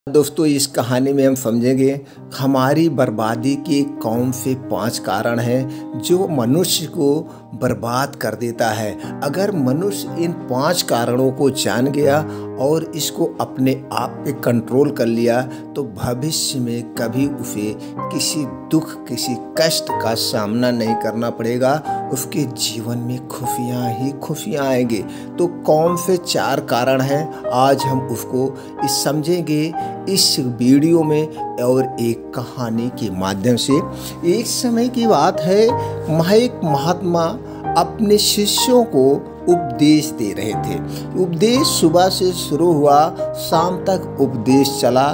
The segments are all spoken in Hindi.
दोस्तों, इस कहानी में हम समझेंगे हमारी बर्बादी के कौन से 5 कारण हैं जो मनुष्य को बर्बाद कर देता है। अगर मनुष्य इन 5 कारणों को जान गया और इसको अपने आप पे कंट्रोल कर लिया तो भविष्य में कभी उसे किसी दुख किसी कष्ट का सामना नहीं करना पड़ेगा। उसके जीवन में खुशियाँ ही खुशियाँ आएंगे। तो कौन से 4 कारण हैं आज हम उसको समझेंगे इस वीडियो में और एक कहानी के माध्यम से। एक समय की बात है, एक महात्मा अपने शिष्यों को उपदेश दे रहे थे। उपदेश सुबह से शुरू हुआ, शाम तक उपदेश चला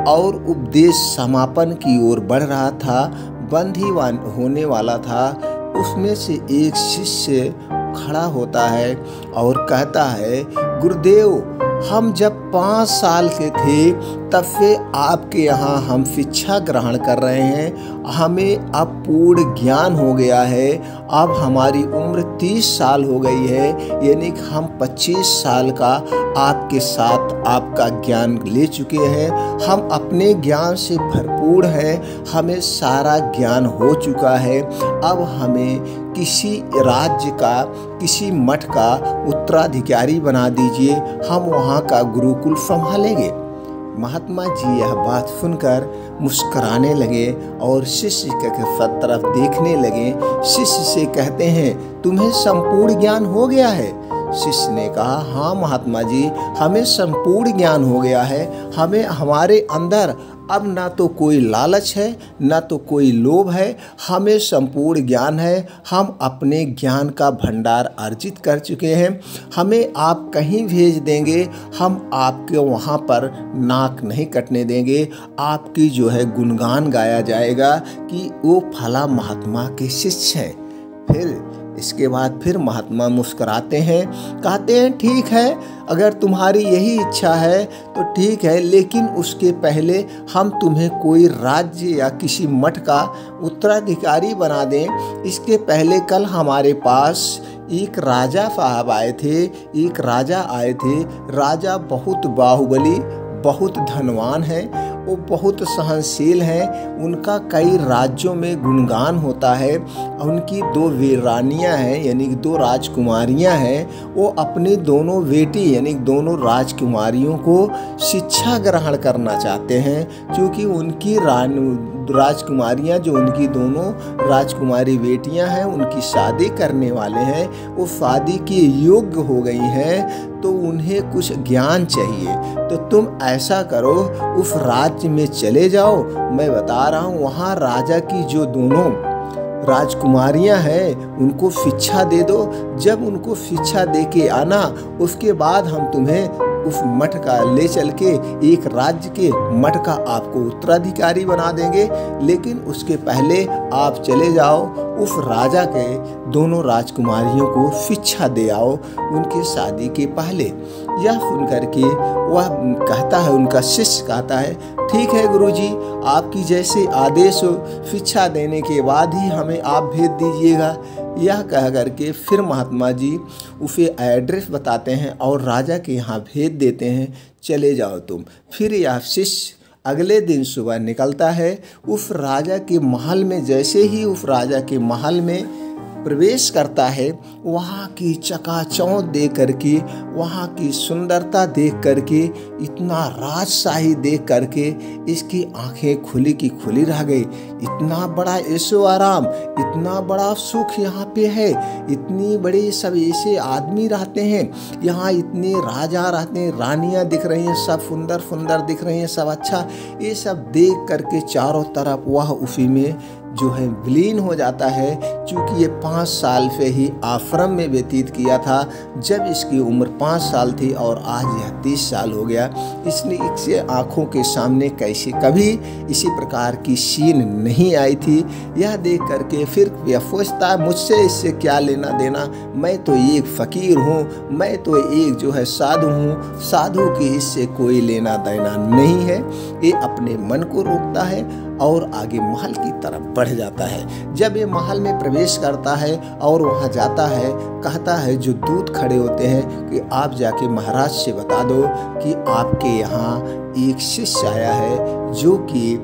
और उपदेश समापन की ओर बढ़ रहा था, बंद ही होने वाला था। उसमें से एक शिष्य खड़ा होता है और कहता है, गुरुदेव, हम जब 5 साल के थे तब से आपके यहाँ हम शिक्षा ग्रहण कर रहे हैं। हमें अब पूर्ण ज्ञान हो गया है। अब हमारी उम्र 30 साल हो गई है, यानी कि हम 25 साल का आपके साथ आपका ज्ञान ले चुके हैं। हम अपने ज्ञान से भरपूर हैं, हमें सारा ज्ञान हो चुका है। अब हमें किसी राज्य का, किसी मठ का उत्तराधिकारी बना दीजिए, हम वहाँ का गुरुकुल संभालेंगे। महात्मा जी यह बात सुनकर मुस्कुराने लगे और शिष्य के तरफ देखने लगे। शिष्य से कहते हैं, तुम्हें संपूर्ण ज्ञान हो गया है? शिष्य ने कहा, हाँ महात्मा जी, हमें संपूर्ण ज्ञान हो गया है। हमें हमारे अंदर अब ना तो कोई लालच है, ना तो कोई लोभ है, हमें संपूर्ण ज्ञान है। हम अपने ज्ञान का भंडार अर्जित कर चुके हैं। हमें आप कहीं भेज देंगे, हम आपके वहाँ पर नाक नहीं कटने देंगे। आपकी जो है गुणगान गाया जाएगा कि वो फला महात्मा के शिष्य हैं। फिर इसके बाद फिर महात्मा मुस्कुराते हैं, कहते हैं, ठीक है, अगर तुम्हारी यही इच्छा है तो ठीक है, लेकिन उसके पहले हम तुम्हें कोई राज्य या किसी मठ का उत्तराधिकारी बना दें। इसके पहले कल हमारे पास एक राजा साहब आए थे। एक राजा आए थे। राजा बहुत बाहुबली, बहुत धनवान है, वो बहुत सहनशील हैं। उनका कई राज्यों में गुणगान होता है। उनकी 2 वीरानियां हैं, यानी 2 राजकुमारियां हैं। वो अपनी दोनों बेटी यानी दोनों राजकुमारियों को शिक्षा ग्रहण करना चाहते हैं, क्योंकि उनकी राजकुमारियां, जो उनकी दोनों राजकुमारी बेटियां हैं, उनकी शादी करने वाले हैं, वो शादी के योग्य हो गई हैं, तो उन्हें कुछ ज्ञान चाहिए। तो तुम ऐसा करो, उस राज्य में चले जाओ। मैं बता रहा हूँ, वहाँ राजा की जो दोनों राजकुमारियां हैं उनको शिक्षा दे दो। जब उनको शिक्षा दे के आना, उसके बाद हम तुम्हें उस मठ का ले चल के एक राज्य के मठ का आपको उत्तराधिकारी बना देंगे। लेकिन उसके पहले आप चले जाओ, उस राजा के दोनों राजकुमारियों को शिक्षा दे आओ उनके शादी के पहले। यह सुनकर के वह कहता है, उनका शिष्य कहता है, ठीक है गुरुजी, आपकी जैसे आदेश हो, शिक्षा देने के बाद ही हमें आप भेज दीजिएगा। यह कह करके फिर महात्मा जी उसे एड्रेस बताते हैं और राजा के यहाँ भेज देते हैं, चले जाओ तुम। फिर यह शिष्य अगले दिन सुबह निकलता है। उस राजा के महल में जैसे ही उस राजा के महल में प्रवेश करता है, वहाँ की चकाचौंध देख करके, वहाँ की सुंदरता देख करके, इतना राजशाही देख करके इसकी आंखें खुली की खुली रह गई। इतना बड़ा ऐशो आराम, इतना बड़ा सुख यहाँ पे है, इतनी बड़ी सब ऐसे आदमी रहते हैं यहाँ, इतने राजा रहते हैं, रानियाँ दिख रही हैं, सब सुंदर सुंदर दिख रही हैं, सब अच्छा। ये सब देख करके चारों तरफ वह उसी में जो है विलीन हो जाता है। क्योंकि ये 5 साल से ही आश्रम में व्यतीत किया था जब इसकी उम्र 5 साल थी और आज यह 30 साल हो गया। इसलिए इससे आँखों के सामने कैसे कभी इसी प्रकार की सीन नहीं आई थी। यह देख करके फिर यह सोचता, मुझसे इससे क्या लेना देना, मैं तो एक फ़कीर हूँ, मैं तो एक जो है साधु हूँ, साधु की इससे कोई लेना देना नहीं है। ये अपने मन को रोकता है और आगे महल की तरफ बढ़ जाता है। जब ये महल में प्रवेश करता है और वहाँ जाता है, कहता है जो दूत खड़े होते हैं कि आप जाके महाराज से बता दो कि आपके यहाँ एक शिष्य आया है जो कि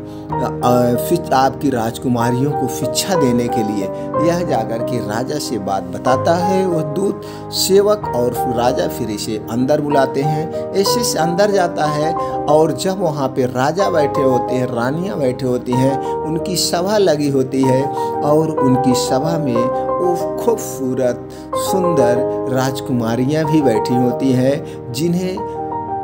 आपकी राजकुमारियों को शिक्षा देने के लिए। यह जाकर के राजा से बात बताता है। वह दूत सेवक और राजा फिर इसे अंदर बुलाते हैं। ये शिष्य अंदर जाता है और जब वहाँ पे राजा बैठे होते हैं, रानियाँ बैठे होती हैं, उनकी सभा लगी होती है और उनकी सभा में वो खूबसूरत सुंदर राजकुमारियाँ भी बैठी होती हैं जिन्हें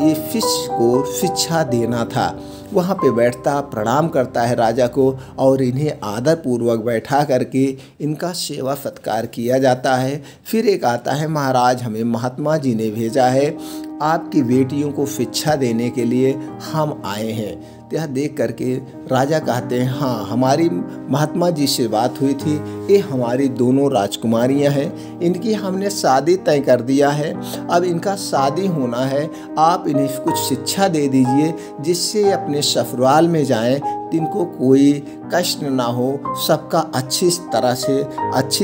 ये शिष्य को शिक्षा देना था। वहाँ पे बैठता, प्रणाम करता है राजा को और इन्हें आदर पूर्वक बैठा करके इनका सेवा सत्कार किया जाता है। फिर एक आता है, महाराज हमें महात्मा जी ने भेजा है, आपकी बेटियों को शिक्षा देने के लिए हम आए हैं। यह देख करके राजा कहते हैं, हाँ हमारी महात्मा जी से बात हुई थी, ये हमारी दोनों राजकुमारियां हैं, इनकी हमने शादी तय कर दिया है, अब इनका शादी होना है, आप इन्हें कुछ शिक्षा दे दीजिए जिससे अपने ससुराल में जाएं, इनको कोई कष्ट ना हो, सबका अच्छी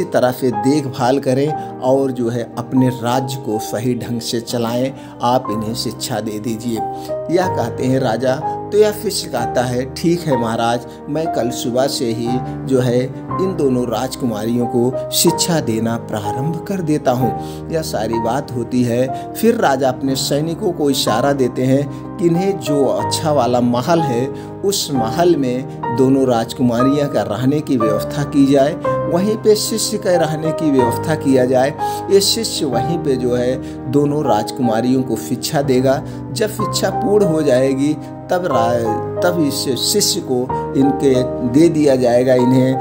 तरह से देखभाल करें और जो है अपने राज्य को सही ढंग से चलाएं, आप इन्हें शिक्षा दे दीजिए। यह कहते हैं राजा। तो यह शिष्य कहता है, ठीक है महाराज, मैं कल सुबह से ही जो है इन दोनों राजकुमारियों को शिक्षा देना प्रारंभ कर देता हूँ। यह सारी बात होती है। फिर राजा अपने सैनिकों को इशारा देते हैं कि इन्हें जो अच्छा वाला महल है उस महल में दोनों राजकुमारियां का रहने की व्यवस्था की जाए, वहीं पे शिष्य का रहने की व्यवस्था किया जाए। ये शिष्य वहीं पे जो है दोनों राजकुमारियों को शिक्षा देगा। जब शिक्षा पूर्ण हो जाएगी तब इस शिष्य को इनके दे दिया जाएगा, इन्हें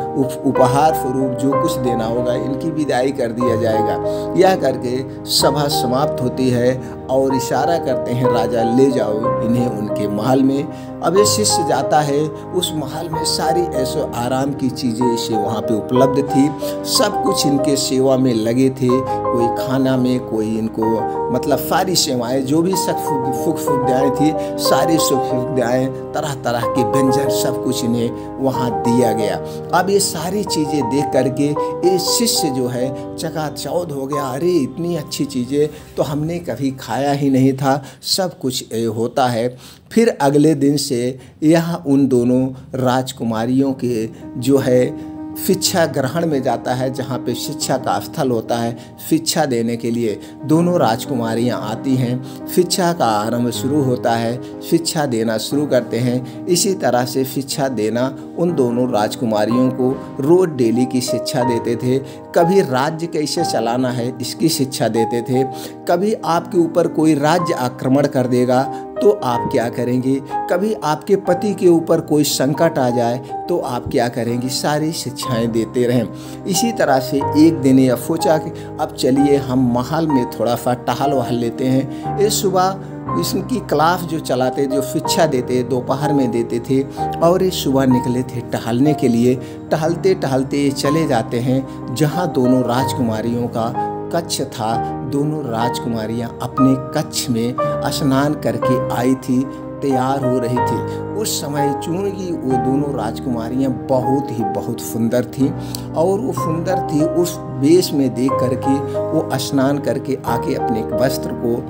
उपहार स्वरूप जो कुछ देना होगा इनकी विदाई कर दिया जाएगा। यह करके सभा समाप्त होती है और इशारा करते हैं, राजा ले जाओ इन्हें उनके महल में। अब ये शिष्य जाता है, उस महल में सारी ऐसो आराम की चीज़ें इसे वहाँ पे उपलब्ध थी, सब कुछ इनके सेवा में लगे थे, कोई खाना में, कोई इनको मतलब सारी सेवाएं जो भी सुख सुविधाएँ थी, सारी सुख सुविधाएँ, तरह तरह के व्यंजन, सब कुछ इन्हें वहाँ दिया गया। अब ये सारी चीज़ें देख करके ये शिष्य जो है चकाचौंध हो गया, अरे इतनी अच्छी चीज़ें तो हमने कभी खाया ही नहीं था, सब कुछ होता है। फिर अगले दिन से यह उन दोनों राजकुमारियों के जो है शिक्षा ग्रहण में जाता है, जहाँ पे शिक्षा का स्थल होता है। शिक्षा देने के लिए दोनों राजकुमारियाँ आती हैं, शिक्षा का आरंभ शुरू होता है, शिक्षा देना शुरू करते हैं। इसी तरह से शिक्षा देना उन दोनों राजकुमारियों को रोज डेली की शिक्षा देते थे। कभी राज्य कैसे चलाना है इसकी शिक्षा देते थे, कभी आपके ऊपर कोई राज्य आक्रमण कर देगा तो आप क्या करेंगे, कभी आपके पति के ऊपर कोई संकट आ जाए तो आप क्या करेंगे, सारी शिक्षाएं देते रहें। इसी तरह से एक दिन यह सोचा कि अब चलिए हम महल में थोड़ा सा टहल वहल लेते हैं। इस सुबह इसकी क्लास जो चलाते, जो शिक्षा देते, दोपहर में देते थे और ये सुबह निकले थे टहलने के लिए। टहलते टहलते चले जाते हैं जहाँ दोनों राजकुमारियों का कक्ष था। दोनों राजकुमारियां अपने कक्ष में स्नान करके आई थी, तैयार हो रही थी। उस समय चूंकि वो दोनों राजकुमारियां बहुत सुंदर थी और वो सुंदर थी, उस वेश में देख करके वो स्नान करके आके अपने वस्त्र को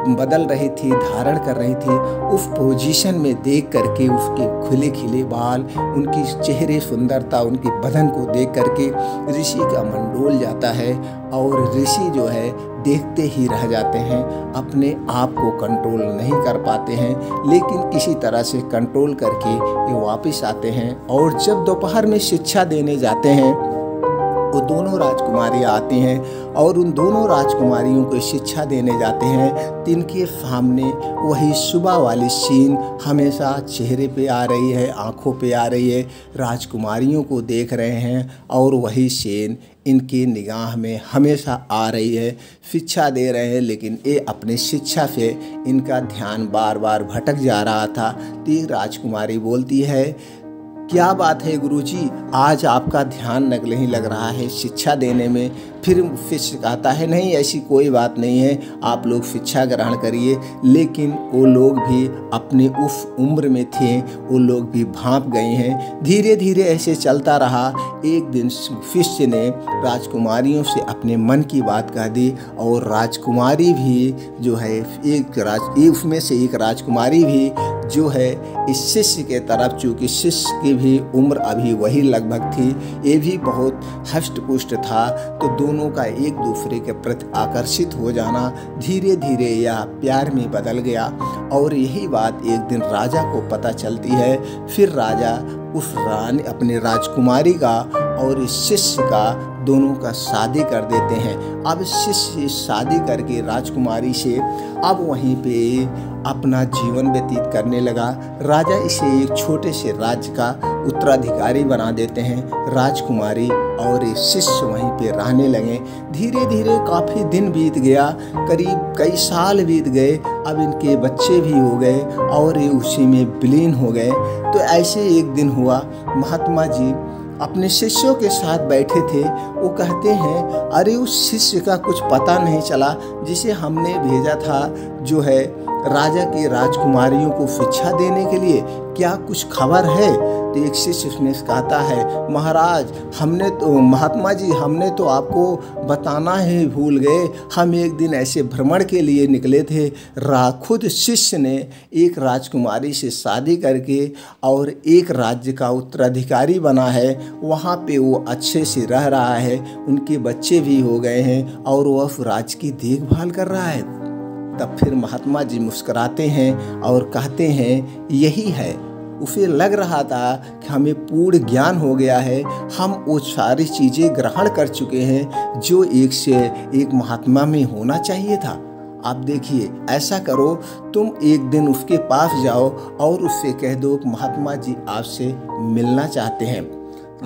बदल रही थी, धारण कर रही थी। उस पोजीशन में देख करके उसके खुले खिले बाल, उनकी चेहरे सुंदरता, उनके बदन को देख करके ऋषि का मन डोल जाता है और ऋषि जो है देखते ही रह जाते हैं, अपने आप को कंट्रोल नहीं कर पाते हैं, लेकिन किसी तरह से कंट्रोल करके ये वापस आते हैं। और जब दोपहर में शिक्षा देने जाते हैं वो दोनों राजकुमारियाँ आती हैं और उन दोनों राजकुमारियों को शिक्षा देने जाते हैं। तिनके सामने वही सुबह वाली सीन हमेशा चेहरे पे आ रही है, आँखों पे आ रही है, राजकुमारियों को देख रहे हैं और वही सीन इनकी निगाह में हमेशा आ रही है। शिक्षा दे रहे हैं लेकिन ये अपनी शिक्षा से इनका ध्यान बार बार भटक जा रहा था। तो राजकुमारी बोलती है, क्या बात है गुरुजी, आज आपका ध्यान नहीं लग रहा है शिक्षा देने में। फिर शिष्य कहता है नहीं, ऐसी कोई बात नहीं है, आप लोग शिक्षा ग्रहण करिए। लेकिन वो लोग भी अपनी उस उम्र में थे, वो लोग भी भांप गए हैं। धीरे धीरे ऐसे चलता रहा। एक दिन शिष्य ने राजकुमारियों से अपने मन की बात कह दी, और राजकुमारी भी जो है उसमें से एक राजकुमारी भी जो है इस शिष्य के तरफ, चूँकि शिष्य की भी उम्र अभी वही लगभग थी, ये भी बहुत हष्ट पुष्ट था, तो दोनों का एक दूसरे के प्रति आकर्षित हो जाना धीरे धीरे यह प्यार में बदल गया। और यही बात एक दिन राजा को पता चलती है। फिर राजा उस रानी अपने राजकुमारी का और इस शिष्य का दोनों का शादी कर देते हैं। अब शिष्य शादी करके राजकुमारी से अब वहीं पे अपना जीवन व्यतीत करने लगा। राजा इसे एक छोटे से राज्य का उत्तराधिकारी बना देते हैं। राजकुमारी और ये शिष्य वहीं पे रहने लगे। धीरे धीरे काफ़ी दिन बीत गया, करीब कई साल बीत गए। अब इनके बच्चे भी हो गए और ये उसी में विलीन हो गए। तो ऐसे एक दिन हुआ, महात्मा जी अपने शिष्यों के साथ बैठे थे। वो कहते हैं, अरे उस शिष्य का कुछ पता नहीं चला जिसे हमने भेजा था, जो है राजा की राजकुमारियों को शिक्षा देने के लिए, क्या कुछ खबर है? तो एक शिष्य उसने कहता है, महाराज हमने तो महात्मा जी हमने तो आपको बताना ही भूल गए। हम एक दिन ऐसे भ्रमण के लिए निकले थे। खुद शिष्य ने एक राजकुमारी से शादी करके और एक राज्य का उत्तराधिकारी बना है। वहाँ पे वो अच्छे से रह रहा है, उनके बच्चे भी हो गए हैं और वह राज्य की देखभाल कर रहा है। तब फिर महात्मा जी मुस्कुराते हैं और कहते हैं, यही है। उसे लग रहा था कि हमें पूर्ण ज्ञान हो गया है, हम वो सारी चीज़ें ग्रहण कर चुके हैं जो एक से एक महात्मा में होना चाहिए था। आप देखिए, ऐसा करो, तुम एक दिन उसके पास जाओ और उससे कह दो कि महात्मा जी आपसे मिलना चाहते हैं,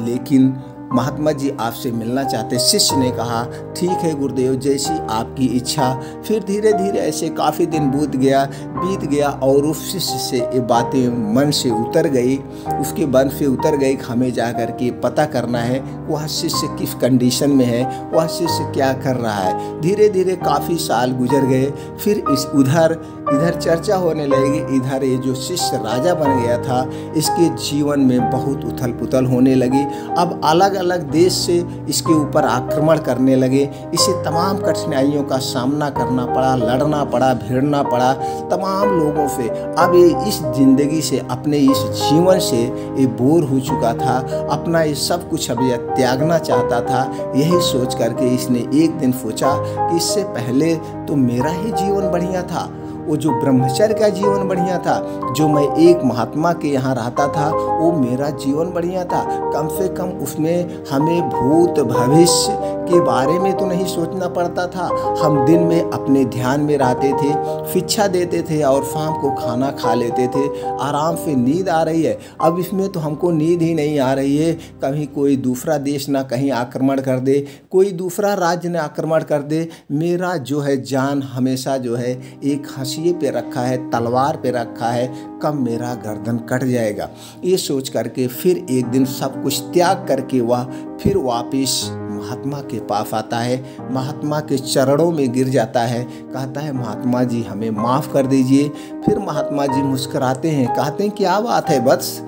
लेकिन महात्मा जी आपसे मिलना चाहते। शिष्य ने कहा, ठीक है गुरुदेव, जैसी आपकी इच्छा। फिर धीरे धीरे ऐसे काफ़ी दिन बीत गया और उस शिष्य से ये बातें मन से उतर गई, उसके मन से उतर गई कि हमें जा कर के पता करना है वह शिष्य किस कंडीशन में है, वह शिष्य क्या कर रहा है। धीरे धीरे काफ़ी साल गुजर गए। फिर इधर चर्चा होने लगी, इधर ये जो शिष्य राजा बन गया था, इसके जीवन में बहुत उथल पुथल होने लगी। अब अलग अलग देश से इसके ऊपर आक्रमण करने लगे। इसे तमाम कठिनाइयों का सामना करना पड़ा, लड़ना पड़ा, भिड़ना पड़ा तमाम लोगों से। अब ये इस जिंदगी से, अपने इस जीवन से ये बोर हो चुका था, अपना ये सब कुछ अब यह त्यागना चाहता था। यही सोच करके इसने एक दिन सोचा कि इससे पहले तो मेरा ही जीवन बढ़िया था, वो जो ब्रह्मचर्य का जीवन बढ़िया था, जो मैं एक महात्मा के यहाँ रहता था, वो मेरा जीवन बढ़िया था। कम से कम उसमें हमें भूत भविष्य के बारे में तो नहीं सोचना पड़ता था। हम दिन में अपने ध्यान में रहते थे, शिक्षा देते थे और शाम को खाना खा लेते थे, आराम से नींद आ रही है। अब इसमें तो हमको नींद ही नहीं आ रही है। कभी कोई दूसरा देश ना कहीं आक्रमण कर दे, कोई दूसरा राज्य ना आक्रमण कर दे। मेरा जो है जान हमेशा जो है एक हंसिए पे रखा है, तलवार पे रखा है, कब मेरा गर्दन कट जाएगा। ये सोच करके फिर एक दिन सब कुछ त्याग करके वह फिर वापिस महात्मा के पास आता है, महात्मा के चरणों में गिर जाता है, कहता है महात्मा जी हमें माफ़ कर दीजिए। फिर महात्मा जी मुस्कुराते हैं, कहते हैं क्या बात है वत्स,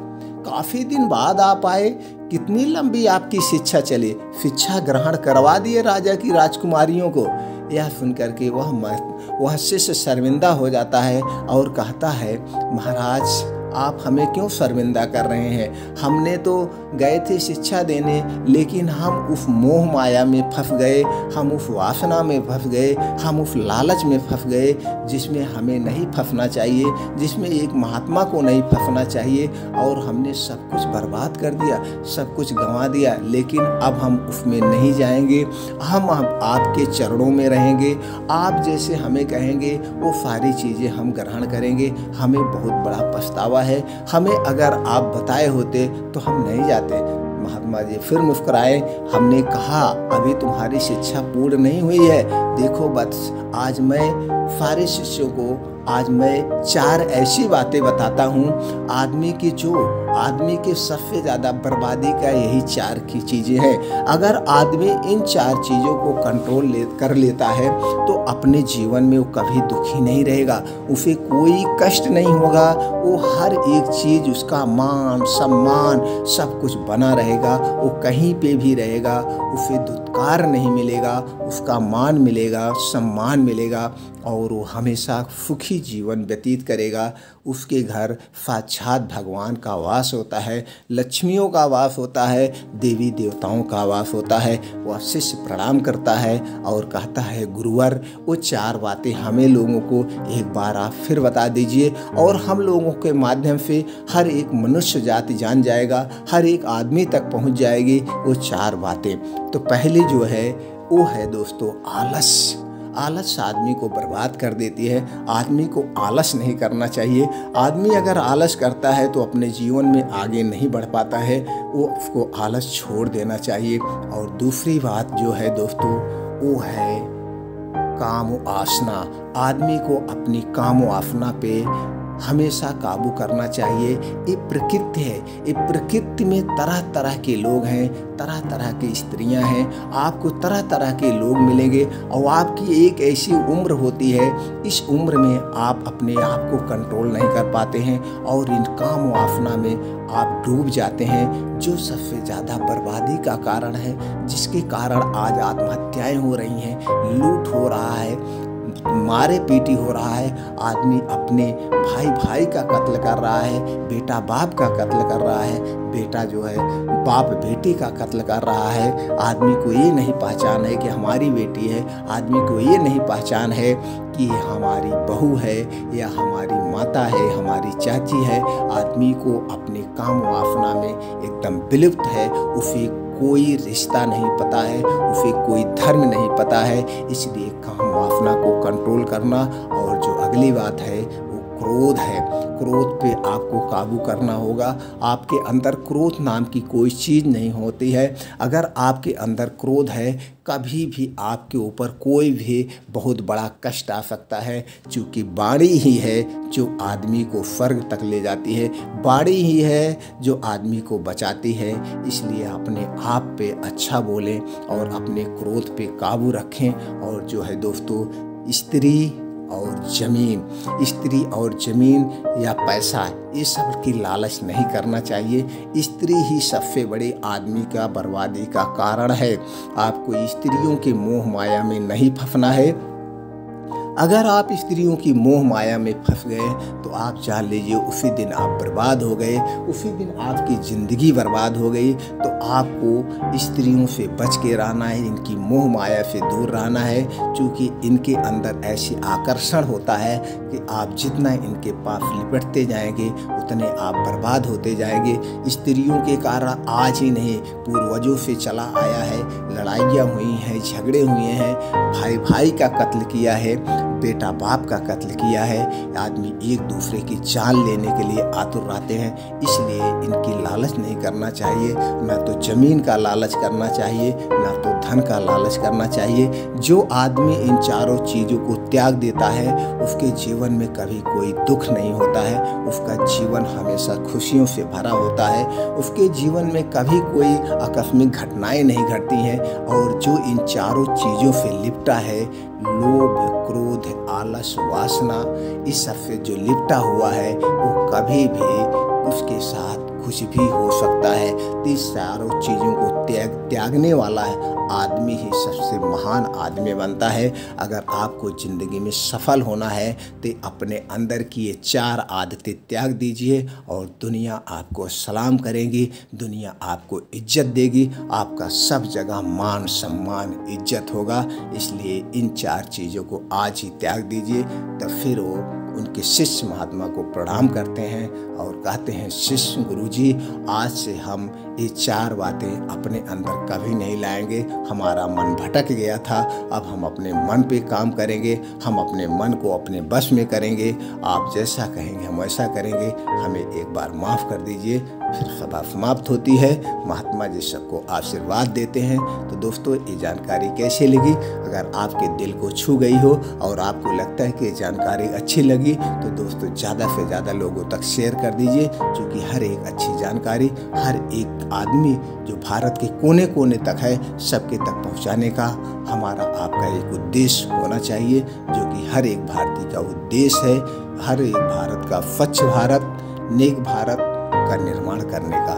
काफ़ी दिन बाद आप आए, कितनी लंबी आपकी शिक्षा चली, शिक्षा ग्रहण करवा दिए राजा की राजकुमारियों को। यह सुनकर के वह शिष्य शर्मिंदा हो जाता है और कहता है महाराज आप हमें क्यों शर्मिंदा कर रहे हैं, हमने तो गए थे शिक्षा देने, लेकिन हम उस मोह माया में फंस गए, हम उस वासना में फंस गए, हम उस लालच में फंस गए जिसमें हमें नहीं फंसना चाहिए, जिसमें एक महात्मा को नहीं फंसना चाहिए, और हमने सब कुछ बर्बाद कर दिया, सब कुछ गंवा दिया। लेकिन अब हम उसमें नहीं जाएंगे, हम आपके चरणों में रहेंगे, आप जैसे हमें कहेंगे वो सारी चीज़ें हम ग्रहण करेंगे। हमें बहुत बड़ा पछतावा है, हमें अगर आप बताए होते तो हम नहीं जाते। महात्मा जी फिर मुस्कुराए, हमने कहा अभी तुम्हारी शिक्षा पूर्ण नहीं हुई है। देखो बस आज मैं सारे शिष्यों को आज मैं 4 ऐसी बातें बताता हूँ आदमी के सबसे ज़्यादा बर्बादी का यही 4 की चीज़ें हैं। अगर आदमी इन 4 चीज़ों को कंट्रोल कर लेता है तो अपने जीवन में वो कभी दुखी नहीं रहेगा, उसे कोई कष्ट नहीं होगा, वो हर एक चीज़ उसका मान सम्मान सब कुछ बना रहेगा, वो कहीं पे भी रहेगा, उसे दुत्कार नहीं मिलेगा, उसका मान मिलेगा, सम्मान मिलेगा और वो हमेशा सुखी जीवन व्यतीत करेगा। उसके घर साक्षात भगवान का वास होता है, लक्ष्मियों का वास होता है, देवी देवताओं का वास होता है। वह शिष्य प्रणाम करता है और कहता है गुरुवर वो 4 बातें हमें लोगों को एक बार आप फिर बता दीजिए और हम लोगों के माध्यम से हर एक मनुष्य जाति जान जाएगा, हर एक आदमी तक पहुंच जाएगी वो 4 बातें। तो पहली जो है वो है दोस्तों आलस। आलस आदमी को बर्बाद कर देती है। आदमी को आलस नहीं करना चाहिए। आदमी अगर आलस करता है तो अपने जीवन में आगे नहीं बढ़ पाता है, वो उसको आलस छोड़ देना चाहिए। और दूसरी बात जो है दोस्तों वो है काम वासना। आदमी को अपनी काम वासना पे हमेशा काबू करना चाहिए। ये प्रकृति है, ये प्रकृति में तरह तरह के लोग हैं, तरह तरह की स्त्रियां हैं, आपको तरह तरह के लोग मिलेंगे और आपकी एक ऐसी उम्र होती है, इस उम्र में आप अपने आप को कंट्रोल नहीं कर पाते हैं और इन काम वासना में आप डूब जाते हैं, जो सबसे ज़्यादा बर्बादी का कारण है, जिसके कारण आज आत्महत्याएं हो रही हैं, लूट हो रहा है, मारे पीटी हो रहा है। आदमी अपने भाई का कत्ल कर रहा है, बेटा बाप का कत्ल कर रहा है, बेटा जो है बाप बेटी का कत्ल कर रहा है। आदमी को ये नहीं पहचान है कि हमारी बेटी है, आदमी को ये नहीं पहचान है कि ये हमारी बहू है या हमारी माता है, हमारी चाची है। आदमी को अपने काम वासना में एकदम विलुप्त है, उसे कोई रिश्ता नहीं पता है, उसे कोई धर्म नहीं पता है। इसलिए काम वासना को कंट्रोल करना। और जो अगली बात है वो क्रोध है। क्रोध पे आपको काबू करना होगा। आपके अंदर क्रोध नाम की कोई चीज़ नहीं होती है। अगर आपके अंदर क्रोध है कभी भी आपके ऊपर कोई भी बहुत बड़ा कष्ट आ सकता है, क्योंकि वाणी ही है जो आदमी को स्वर्ग तक ले जाती है, वाणी ही है जो आदमी को बचाती है। इसलिए अपने आप पे अच्छा बोलें और अपने क्रोध पे काबू रखें। और जो है दोस्तों स्त्री और ज़मीन या पैसा ये सब की लालच नहीं करना चाहिए। स्त्री ही सबसे बड़े आदमी का बर्बादी का कारण है। आपको स्त्रियों के मोह माया में नहीं फंसना है। अगर आप स्त्रियों की मोह माया में फंस गए तो आप जान लीजिए उसी दिन आप बर्बाद हो गए, उसी दिन आपकी ज़िंदगी बर्बाद हो गई। तो आपको स्त्रियों से बच के रहना है, इनकी मोह माया से दूर रहना है, क्योंकि इनके अंदर ऐसी आकर्षण होता है कि आप जितना इनके पास लिपटते जाएंगे उतने आप बर्बाद होते जाएंगे। स्त्रियों के कारण आज ही नहीं पूर्वजों से चला आया है, लड़ाइयाँ हुई हैं, झगड़े हुए हैं, भाई का कत्ल किया है, बेटा बाप का कत्ल किया है। आदमी एक दूसरे की जान लेने के लिए आतुर रहते हैं। इसलिए इनकी लालच नहीं करना चाहिए, ना तो ज़मीन का लालच करना चाहिए, ना तो धन का लालच करना चाहिए। जो आदमी इन चारों चीज़ों को त्याग देता है उसके जीवन में कभी कोई दुख नहीं होता है, उसका जीवन हमेशा खुशियों से भरा होता है, उसके जीवन में कभी कोई आकस्मिक घटनाएं नहीं घटती हैं। और जो इन चारों चीज़ों से लिपटा है, लोभ क्रोध आलस वासना, इस सब से जो लिपटा हुआ है वो कभी भी उसके साथ कुछ भी हो सकता है। तो इस चारों चीज़ों को त्यागने वाला है आदमी ही सबसे महान आदमी बनता है। अगर आपको ज़िंदगी में सफल होना है तो अपने अंदर की ये 4 आदतें त्याग दीजिए और दुनिया आपको सलाम करेगी, दुनिया आपको इज्जत देगी, आपका सब जगह मान सम्मान इज्जत होगा। इसलिए इन 4 चीज़ों को आज ही त्याग दीजिए। तब फिर वो उनके शिष्य महात्मा को प्रणाम करते हैं और कहते हैं शिष्य गुरुजी आज से हम ये 4 बातें अपने अंदर कभी नहीं लाएंगे। हमारा मन भटक गया था, अब हम अपने मन पे काम करेंगे, हम अपने मन को अपने बस में करेंगे। आप जैसा कहेंगे हम वैसा करेंगे, हमें एक बार माफ़ कर दीजिए। फिर सभा समाप्त होती है। महात्मा जी सबको आशीर्वाद देते हैं। तो दोस्तों, ये जानकारी कैसी लगी? अगर आपके दिल को छू गई हो और आपको लगता है कि ये जानकारी अच्छी लगी तो दोस्तों ज़्यादा से ज़्यादा लोगों तक शेयर कर दीजिए, क्योंकि हर एक अच्छी जानकारी हर एक आदमी जो भारत के कोने कोने तक है सबके तक पहुंचाने का हमारा आपका एक उद्देश्य होना चाहिए, जो कि हर एक भारतीय का उद्देश्य है। हर एक भारत का स्वच्छ भारत, नेक भारत का निर्माण करने का